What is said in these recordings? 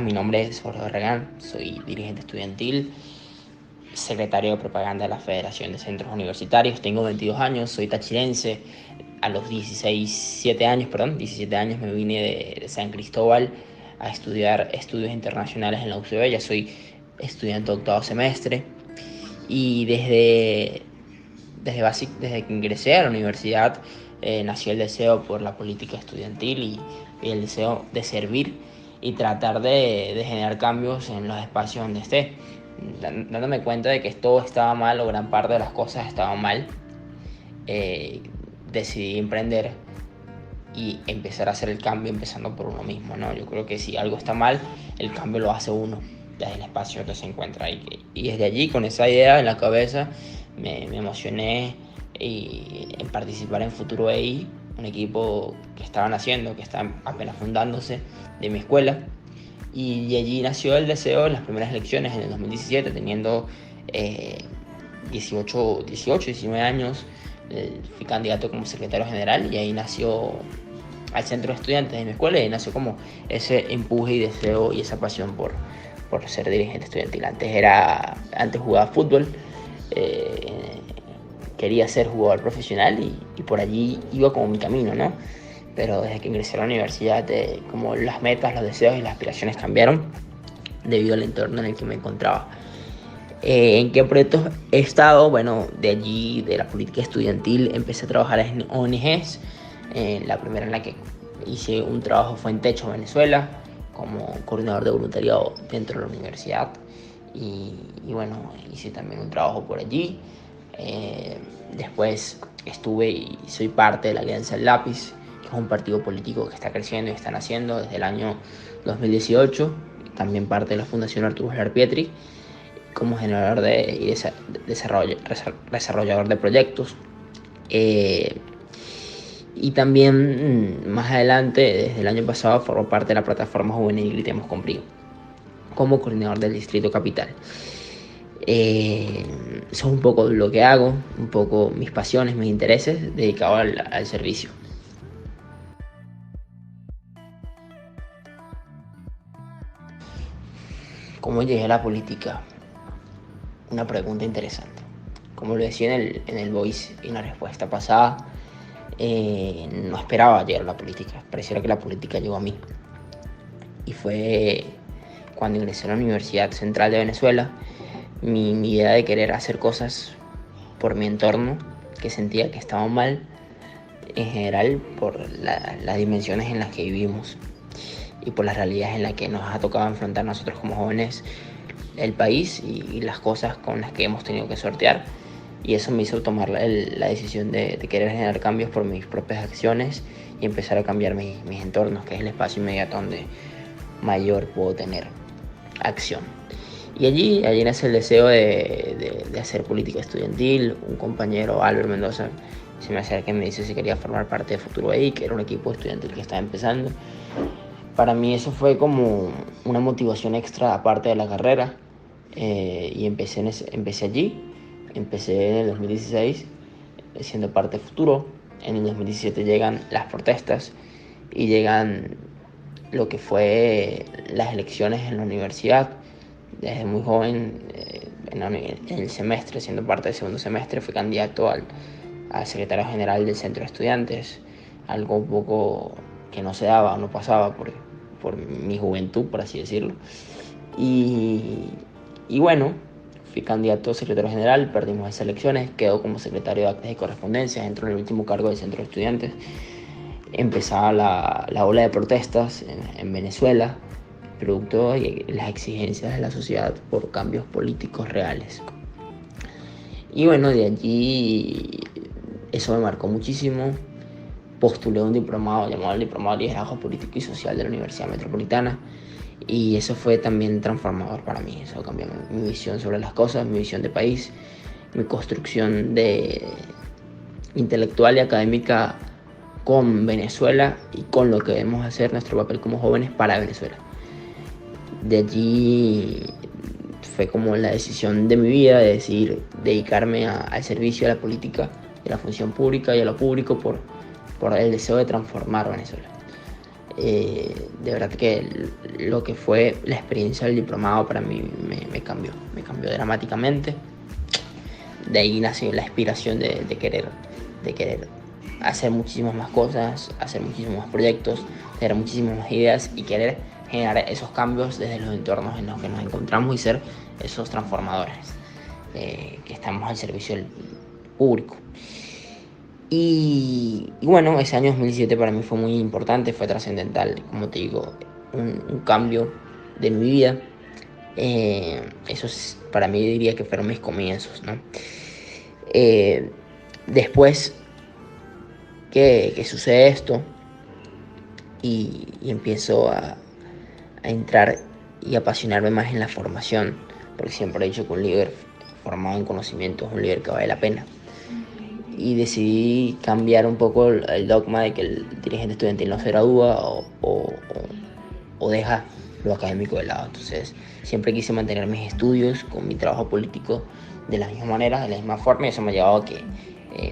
Mi nombre es Jorge Barragán, soy dirigente estudiantil, secretario de propaganda de la Federación de Centros Universitarios. Tengo 22 años, soy tachirense. A los 17 años me vine de San Cristóbal a estudiar estudios internacionales en la UCB. Ya soy estudiante de octavo semestre y desde que ingresé a la universidad nació el deseo por la política estudiantil y el deseo de servir y tratar de generar cambios en los espacios donde esté, dándome cuenta de que todo estaba mal o gran parte de las cosas estaban mal. eh, Decidí emprender y empezar a hacer el cambio empezando por uno mismo, ¿no? Yo creo que si algo está mal, el cambio lo hace uno desde el espacio donde se encuentra. Y desde allí, con esa idea en la cabeza, me emocioné en participar en Futuro EI, un equipo que estaban haciendo, que está apenas fundándose, de mi escuela. Y de allí nació el deseo en las primeras elecciones en el 2017, teniendo 19 años. Fui candidato como secretario general y ahí nació al centro de estudiantes de mi escuela y nació como ese empuje y deseo y esa pasión por ser dirigente estudiantil. Antes jugaba fútbol, eh, quería ser jugador profesional y por allí iba como mi camino, ¿no? Pero desde que ingresé a la universidad, como las metas, los deseos y las aspiraciones cambiaron debido al entorno en el que me encontraba. ¿En qué proyectos he estado? Bueno, de allí, de la política estudiantil, empecé a trabajar en ONGs. La primera en la que hice un trabajo fue en Techo Venezuela, como coordinador de voluntariado dentro de la universidad. Y bueno, hice también un trabajo por allí. Después estuve y soy parte de la Alianza del Lápiz, que es un partido político que está creciendo y están haciendo desde el año 2018. También parte de la Fundación Arturo Pietri como generador y desarrollador de proyectos. Eh, y también más adelante, desde el año pasado, formo parte de la plataforma juvenil Gritemos con Brío, como coordinador del Distrito Capital. Eso es un poco lo que hago, un poco mis pasiones, mis intereses, dedicado al servicio. ¿Cómo llegué a la política? Una pregunta interesante. Como lo decía en el voice y en la respuesta pasada, no esperaba llegar a la política. Pareciera que la política llegó a mí. Y fue cuando ingresé a la Universidad Central de Venezuela, mi idea de querer hacer cosas por mi entorno, que sentía que estaban mal, en general por las dimensiones en las que vivimos y por las realidades en las que nos ha tocado enfrentar nosotros como jóvenes, el país y las cosas con las que hemos tenido que sortear. Y eso me hizo tomar la decisión de querer generar cambios por mis propias acciones y empezar a cambiar mis entornos, que es el espacio inmediato donde mayor puedo tener acción. Y allí nace el deseo de hacer política estudiantil. Un compañero, Albert Mendoza, se me acerca y me dice si quería formar parte de Futuro EI, que era un equipo estudiantil que estaba empezando. Para mí eso fue como una motivación extra aparte de la carrera, y empecé allí. Empecé en el 2016 siendo parte de Futuro. En el 2017 llegan las protestas y llegan lo que fue las elecciones en la universidad. Desde muy joven, en el semestre, siendo parte del segundo semestre, fui candidato al secretario general del centro de estudiantes, algo un poco que no se daba, no pasaba por mi juventud, por así decirlo. Y bueno, fui candidato a secretario general, perdimos esas elecciones, quedó como secretario de actas y correspondencias, entró en el último cargo del centro de estudiantes. Empezaba la ola de protestas en Venezuela, producto de las exigencias de la sociedad por cambios políticos reales. Y bueno, de allí eso me marcó muchísimo. Postulé un diplomado llamado el Diplomado de Liderazgo Político y Social de la Universidad Metropolitana. Y eso fue también transformador para mí. Eso cambió mi visión sobre las cosas, mi visión de país, mi construcción intelectual y académica con Venezuela y con lo que debemos hacer, nuestro papel como jóvenes para Venezuela. De allí fue como la decisión de mi vida de decidir dedicarme al servicio, a la política y a la función pública y a lo público por el deseo de transformar Venezuela. De verdad que lo que fue la experiencia del diplomado para mí me cambió dramáticamente. De ahí nació la inspiración de querer hacer muchísimas más cosas, hacer muchísimos más proyectos, tener muchísimas más ideas y querer generar esos cambios desde los entornos en los que nos encontramos y ser esos transformadores que estamos al servicio del público. Y bueno, ese año 2017 para mí fue muy importante, fue trascendental, como te digo, un cambio de mi vida. Eso para mí diría que fueron mis comienzos, ¿no? Eh, Después que sucede esto y empiezo a entrar y apasionarme más en la formación, porque siempre he dicho que un líder formado en conocimiento es un líder que vale la pena. Y decidí cambiar un poco el dogma de que el dirigente estudiantil no se gradúa o deja lo académico de lado. Entonces siempre quise mantener mis estudios con mi trabajo político de la misma manera, de la misma forma, y eso me ha llevado a que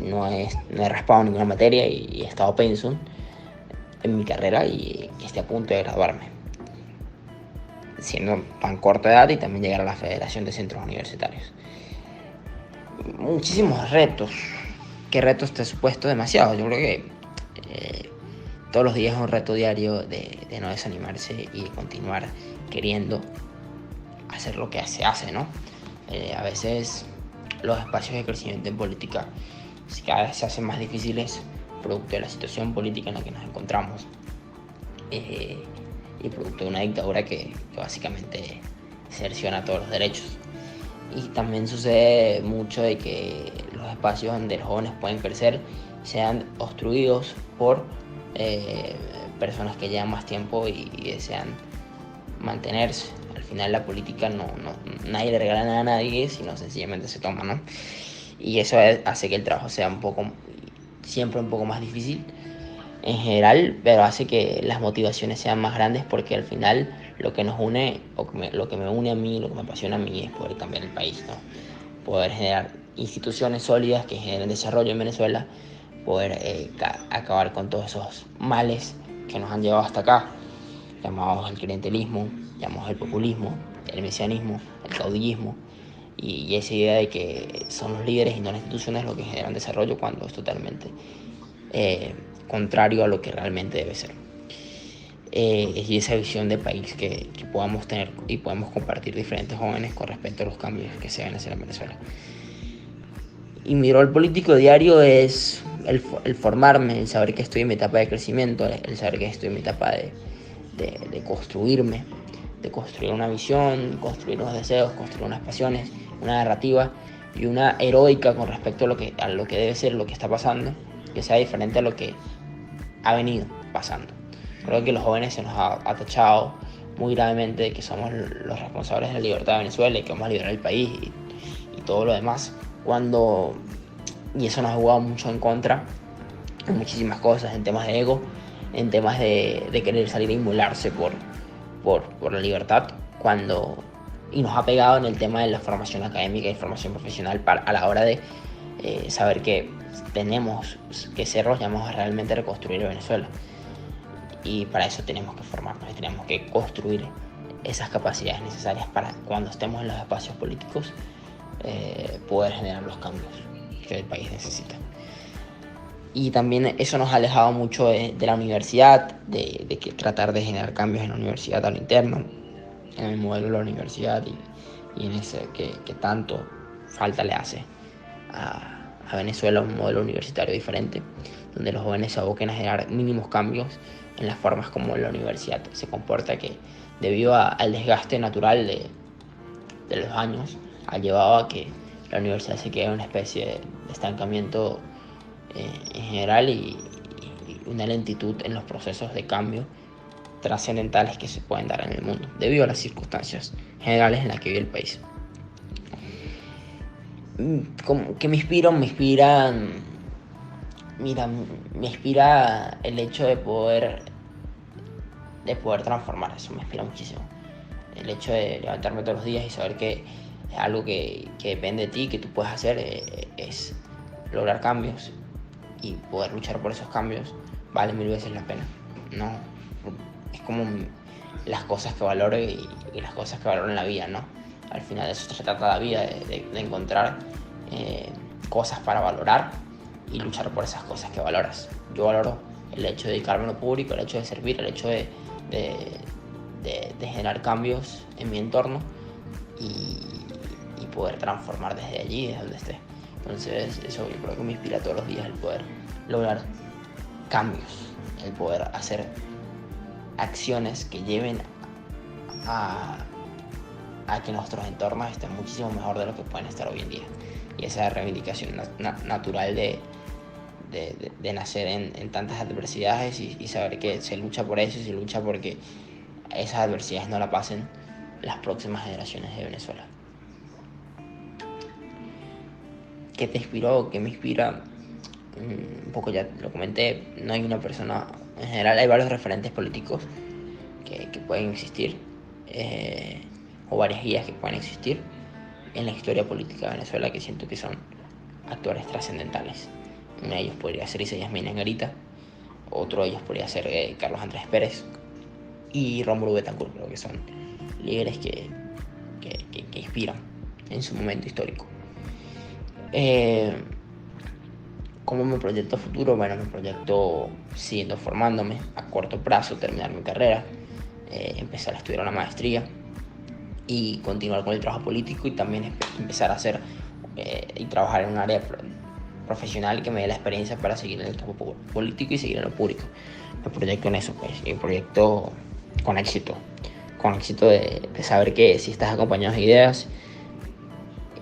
no he raspado ninguna materia y he estado pensum en mi carrera y esté a punto de graduarme, siendo tan corta edad, y también llegar a la Federación de Centros Universitarios. Muchísimos retos. ¿Qué retos te has supuesto? Demasiado. Yo creo que todos los días es un reto diario de no desanimarse y continuar queriendo hacer lo que se hace, ¿no? A veces los espacios de crecimiento en política cada vez se hacen más difíciles producto de la situación política en la que nos encontramos y producto de una dictadura que básicamente cerciona todos los derechos. Y también sucede mucho de que los espacios donde los jóvenes pueden crecer sean obstruidos por personas que llevan más tiempo y desean mantenerse. Al final la política nadie le regala nada a nadie, sino sencillamente se toma, ¿no? Y eso hace que el trabajo sea siempre un poco más difícil en general, pero hace que las motivaciones sean más grandes, porque al final lo que nos une, lo que me une a mí, lo que me apasiona a mí es poder cambiar el país, ¿no? Poder generar instituciones sólidas que generen desarrollo en Venezuela, poder acabar con todos esos males que nos han llevado hasta acá, llamados el clientelismo, llamados el populismo, el mesianismo, el caudillismo, y esa idea de que son los líderes y no las instituciones lo que generan desarrollo, cuando es totalmente contrario a lo que realmente debe ser. Y esa visión de país que podamos tener y podemos compartir diferentes jóvenes con respecto a los cambios que se van a hacer en Venezuela. Y mi rol político diario es el formarme, el saber que estoy en mi etapa de crecimiento, el saber que estoy en mi etapa de construirme, de construir una visión, construir unos deseos, construir unas pasiones, una narrativa y una heroica con respecto a lo que debe ser, lo que está pasando, que sea diferente a lo que ha venido pasando. Creo que los jóvenes se nos ha tachado muy gravemente de que somos los responsables de la libertad de Venezuela y que vamos a liberar el país y todo lo demás, y eso nos ha jugado mucho en contra en muchísimas cosas, en temas de ego, en temas de querer salir a inmolarse por la libertad, y nos ha pegado en el tema de la formación académica y formación profesional a la hora de saber que tenemos que ser los llamados a realmente reconstruir Venezuela. Y para eso tenemos que formarnos y tenemos que construir esas capacidades necesarias para, cuando estemos en los espacios políticos, poder generar los cambios que el país necesita. Y también eso nos ha alejado mucho de la universidad, de que tratar de generar cambios en la universidad a lo interno, en el modelo de la universidad y en ese que tanto falta le hace a Venezuela, un modelo universitario diferente, donde los jóvenes se aboquen a generar mínimos cambios en las formas como la universidad se comporta, que debido al desgaste natural de los años ha llevado a que la universidad se quede en una especie de estancamiento en general y una lentitud en los procesos de cambio trascendentales que se pueden dar en el mundo debido a las circunstancias generales en las que vive el país. ¿Qué me inspira? Me inspira el hecho de poder transformar. Eso me inspira muchísimo. El hecho de levantarme todos los días y saber que es algo que depende de ti, que tú puedes hacer, es lograr cambios, y poder luchar por esos cambios vale 1000 veces la pena. No es como las cosas que valoro y las cosas que valoro en la vida, ¿no? Al final de eso se trata la vida, de encontrar cosas para valorar y luchar por esas cosas que valoras. Yo valoro el hecho de dedicarme a lo público, el hecho de servir, el hecho de generar cambios en mi entorno y poder transformar desde allí, desde donde esté. Entonces eso yo creo que me inspira todos los días, el poder lograr cambios, el poder hacer acciones que lleven a que nuestros entornos estén muchísimo mejor de lo que pueden estar hoy en día. Y esa reivindicación natural de nacer en tantas adversidades y saber que se lucha por eso y se lucha porque esas adversidades no la pasen las próximas generaciones de Venezuela. ¿Qué te inspiró? ¿Qué me inspira? Un poco ya lo comenté, no hay una persona, en general hay varios referentes políticos que pueden existir, o varias guías que pueden existir en la historia política de Venezuela, que siento que son actores trascendentales. Uno de ellos podría ser Isaías Mina Angarita, otro de ellos podría ser Carlos Andrés Pérez y Rómulo Betancourt. Creo que son líderes que inspiran en su momento histórico. ¿Cómo me proyecto a futuro? Bueno, me proyecto siguiendo formándome a corto plazo, terminar mi carrera, empezar a estudiar una maestría y continuar con el trabajo político y también empezar a hacer y trabajar en un área profesional que me dé la experiencia para seguir en el trabajo político y seguir en lo público. Me proyecto en eso, pues, y me proyecto con éxito de saber que si estás acompañado de ideas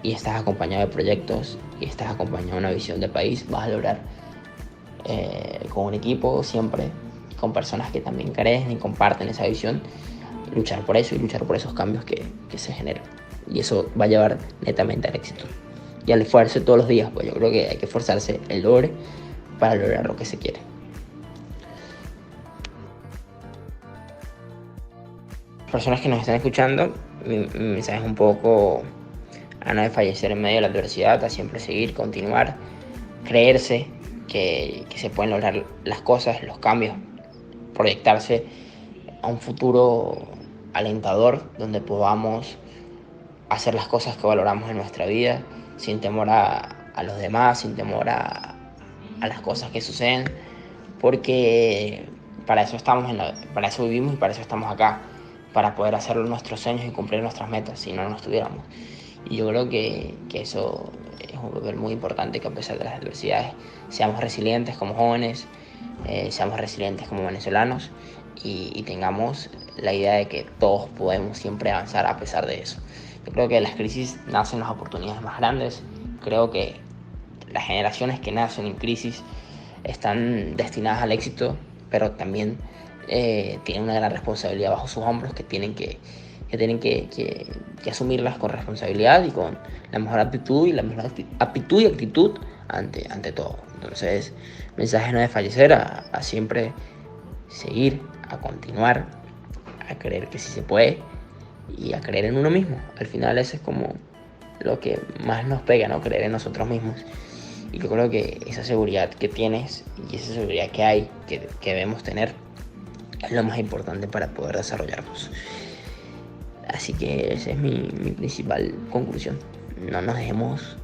y estás acompañado de proyectos y estás acompañado de una visión de país, vas a lograr con un equipo siempre, con personas que también creen y comparten esa visión, luchar por eso y luchar por esos cambios que se generan. Y eso va a llevar netamente al éxito y al esfuerzo todos los días, pues yo creo que hay que esforzarse el doble para lograr lo que se quiere. Personas que nos están escuchando, mi mensaje es un poco a no desfallecer en medio de la adversidad, a siempre seguir, continuar, creerse que se pueden lograr las cosas, los cambios, proyectarse a un futuro alentador donde podamos hacer las cosas que valoramos en nuestra vida sin temor a los demás, sin temor a las cosas que suceden, porque para eso para eso vivimos y para eso estamos acá, para poder hacer nuestros sueños y cumplir nuestras metas, si no estuviéramos. Y yo creo que eso es un papel muy importante, que a pesar de las adversidades seamos resilientes como jóvenes, seamos resilientes como venezolanos y tengamos la idea de que todos podemos siempre avanzar a pesar de eso. Yo creo que de las crisis nacen las oportunidades más grandes. Creo que las generaciones que nacen en crisis están destinadas al éxito, pero también tienen una gran responsabilidad bajo sus hombros que tienen que asumirlas con responsabilidad y con la mejor aptitud y actitud ante todo. Entonces, mensaje no de fallecer, a siempre seguir, a continuar, a creer que sí se puede y a creer en uno mismo. Al final eso es como lo que más nos pega, ¿no? Creer en nosotros mismos. Y yo creo que esa seguridad que tienes y esa seguridad que hay, que debemos tener, es lo más importante para poder desarrollarnos. Así que esa es mi principal conclusión. No dejemos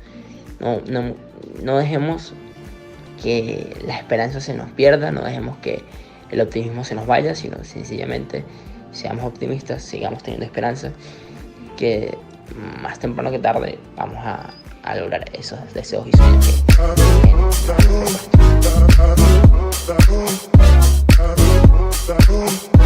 que la esperanza se nos pierda, no dejemos que el optimismo se nos vaya, sino sencillamente seamos optimistas, sigamos teniendo esperanza, que más temprano que tarde vamos a lograr esos deseos y sueños que